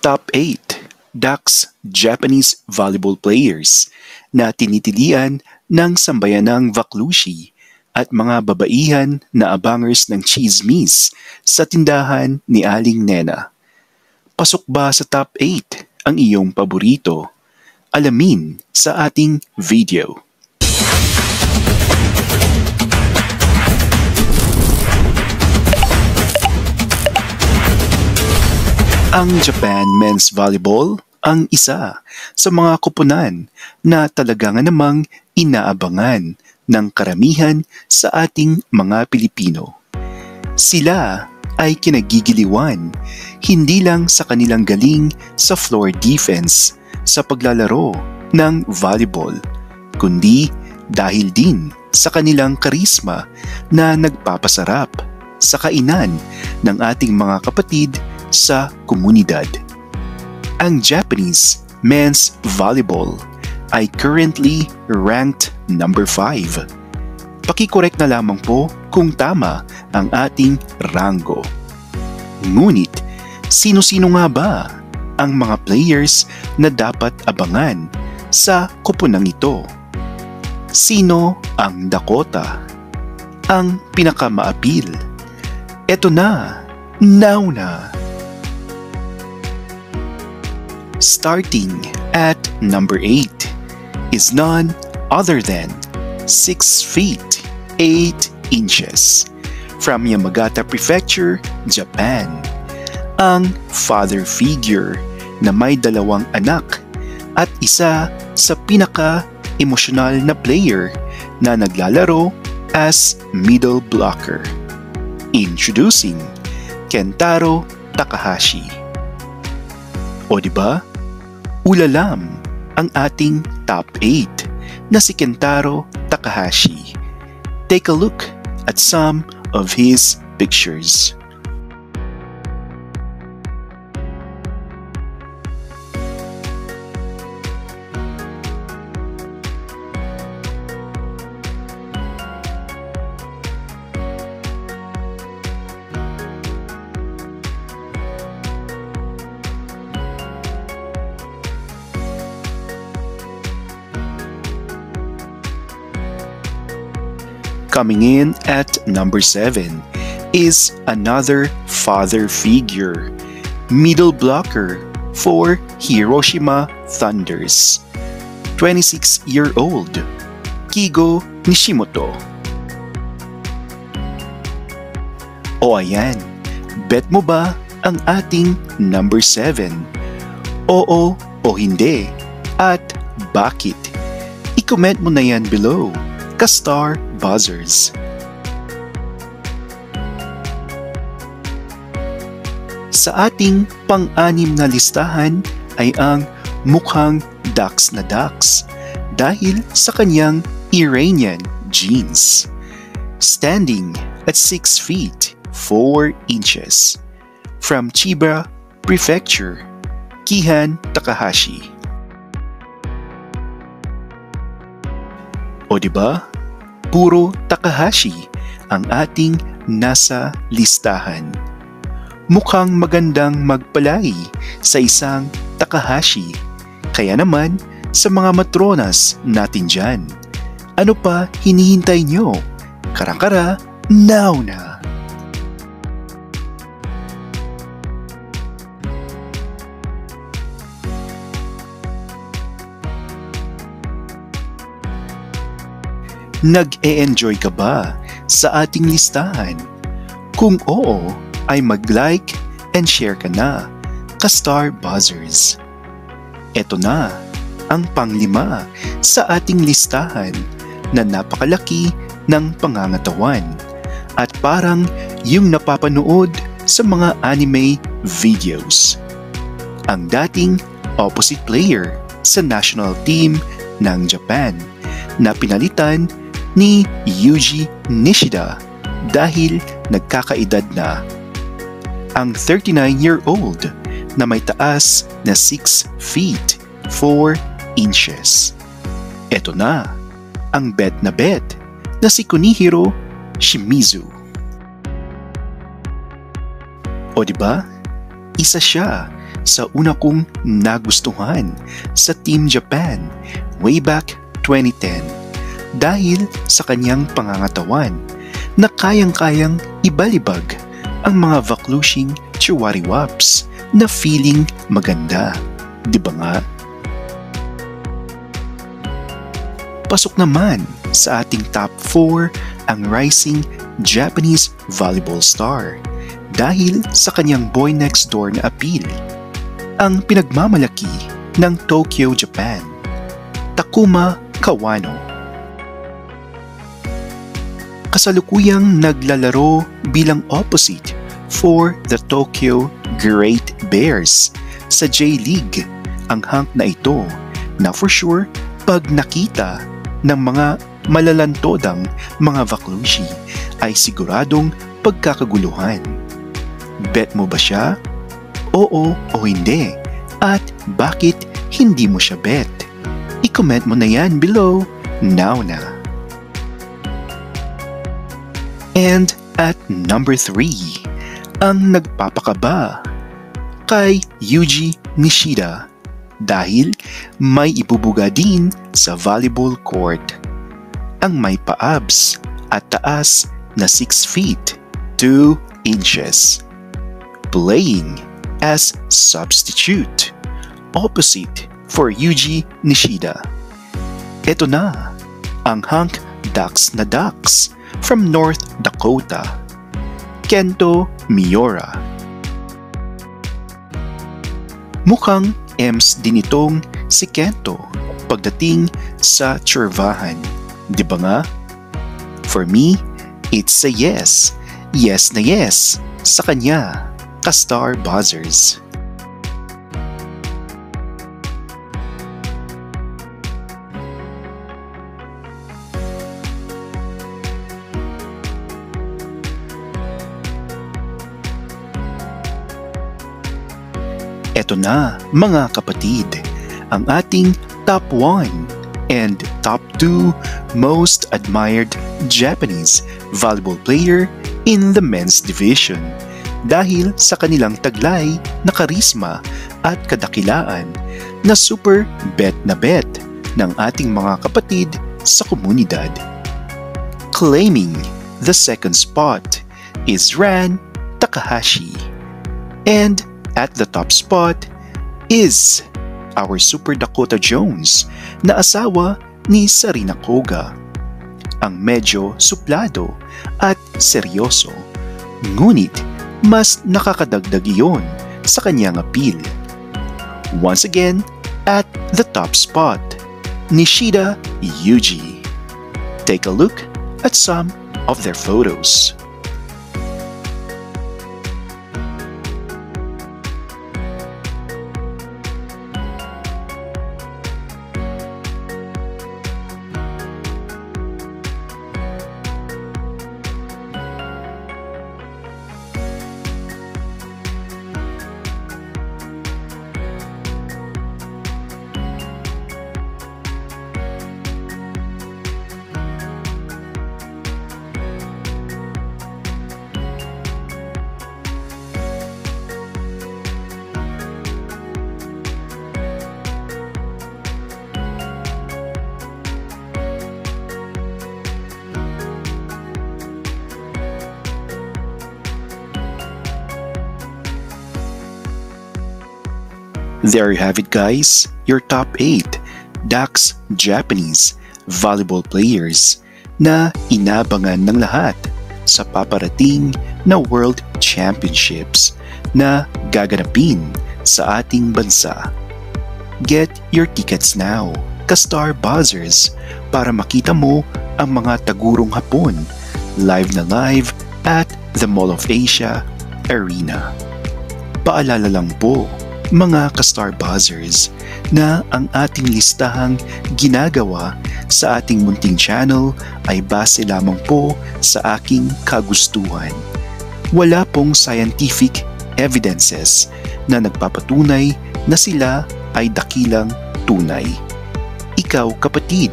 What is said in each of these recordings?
Top 8 Dax Japanese volleyball players na tinitilian ng sambayanang Vaklushi at mga babaihan na abangers ng chismis sa tindahan ni Aling Nena. Pasok ba sa top 8 ang iyong paborito? Alamin sa ating video. Ang Japan Men's Volleyball ang isa sa mga koponan na talaga nga namang inaabangan ng karamihan sa ating mga Pilipino. Sila ay kinagigiliwan hindi lang sa kanilang galing sa floor defense sa paglalaro ng volleyball, kundi dahil din sa kanilang karisma na nagpapasarap sa kainan ng ating mga kapatid sa komunidad. Ang Japanese men's volleyball ay currently ranked number 5. Pakikorek na lamang po kung tama ang ating ranggo. Ngunit, sino-sino nga ba ang mga players na dapat abangan sa koponang ito? Sino ang Dakota? Ang pinakamaapil? Eto na, now na! Starting at number 8 is none other than 6 feet 8 inches from Yamagata Prefecture, Japan. Ang father figure na may 2 anak at isa sa pinaka-emosyonal na player na naglalaro as middle blocker. Introducing Kentaro Takahashi. O diba? Ulalam ang ating top 8 na si Kentaro Takahashi. Take a look at some of his pictures. Coming in at number 7 is another father figure, middle blocker for Hiroshima Thunders, 26-year-old Kigo Nishimoto. O ayan, bet mo ba ang ating number 7? Oo o hindi? At bakit? I-comment mo na yan below, ka-Star Buzzers. Sa ating pang-anim na listahan ay ang mukhang Dax na Dax dahil sa kanyang Iranian genes. Standing at 6 feet 4 inches from Chiba Prefecture, Kihan Takahashi. O diba? Puro Takahashi ang ating nasa listahan. Mukhang magandang magpalay sa isang Takahashi. Kaya naman sa mga matronas natin dyan, ano pa hinihintay nyo? Kara-kara, now na! Nag-e-enjoy ka ba sa ating listahan? Kung oo, ay mag-like and share ka na, ka-Star Buzzers. Eto na ang pang-5 sa ating listahan na napakalaki ng pangangatawan at parang yung napapanood sa mga anime videos. Ang dating opposite player sa national team ng Japan na pinalitan ni Yuji Nishida dahil nagkakaedad na. Ang 39-year-old na may taas na 6 feet 4 inches. Eto na ang bet na si Kunihiro Shimizu. O diba? Isa siya sa una kong nagustuhan sa Team Japan way back 2010 dahil sa kanyang pangangatawan na kayang-kayang ibalibag ang mga vaklushing chiwariwaps na feeling maganda. Di ba nga? Pasok naman sa ating top 4 ang rising Japanese volleyball star dahil sa kanyang boy next door na appeal. Ang pinagmamalaki ng Tokyo, Japan, Takuma Kawano. Kasalukuyang naglalaro bilang opposite for the Tokyo Great Bears sa J-League ang hunk na ito na for sure pag nakita ng mga malalantodang mga vaklushi ay siguradong pagkakaguluhan. Bet mo ba siya? Oo o hindi? At bakit hindi mo siya bet? I-comment mo na yan below now na. And at number 3, ang nagpapakaba kay Yuji Nishida dahil may ibubuga din sa volleyball court. Ang may pa-abs at taas na 6 feet 2 inches. Playing as substitute opposite for Yuji Nishida. Ito na ang hunk ducks na ducks from North Dakota, Kento Miura. Mukhang EMS din itong si Kento pagdating sa tsurvahan. Di ba nga? For me, it's a yes. Yes na yes sa kanya, ka-Star Buzzers. Eto na mga kapatid, ang ating top 1 and top 2 most admired Japanese volleyball player in the men's division dahil sa kanilang taglay na karisma at kadakilaan na super bet na bet ng ating mga kapatid sa komunidad. Claiming the second spot is Ran Takahashi, and at the top spot is our Super Dakota Jones na asawa ni Sarina Koga. Ang medyo suplado at seryoso, ngunit mas nakakadagdag iyon sa kanyang appeal. Once again, at the top spot, Nishida Yuji. Take a look at some of their photos. There you have it guys, your top 8 DAX Japanese volleyball players na inabangan ng lahat sa paparating na World Championships na gaganapin sa ating bansa. Get your tickets now, ka-Star Buzzers, para makita mo ang mga tagurong hapon live na live at the Mall of Asia Arena. Paalala lang po, mga ka-Star Buzzers, na ang ating listahang ginagawa sa ating munting channel ay base lamang po sa aking kagustuhan. Wala pong scientific evidences na nagpapatunay na sila ay dakilang tunay. Ikaw kapatid,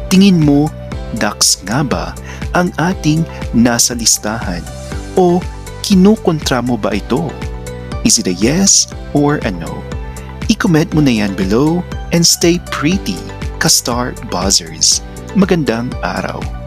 tingin mo DAX nga ba ang ating nasa listahan o kinukontra mo ba ito? Is it a yes or a no? I-comment mo na yan below and stay pretty, ka-star buzzers. Magandang araw!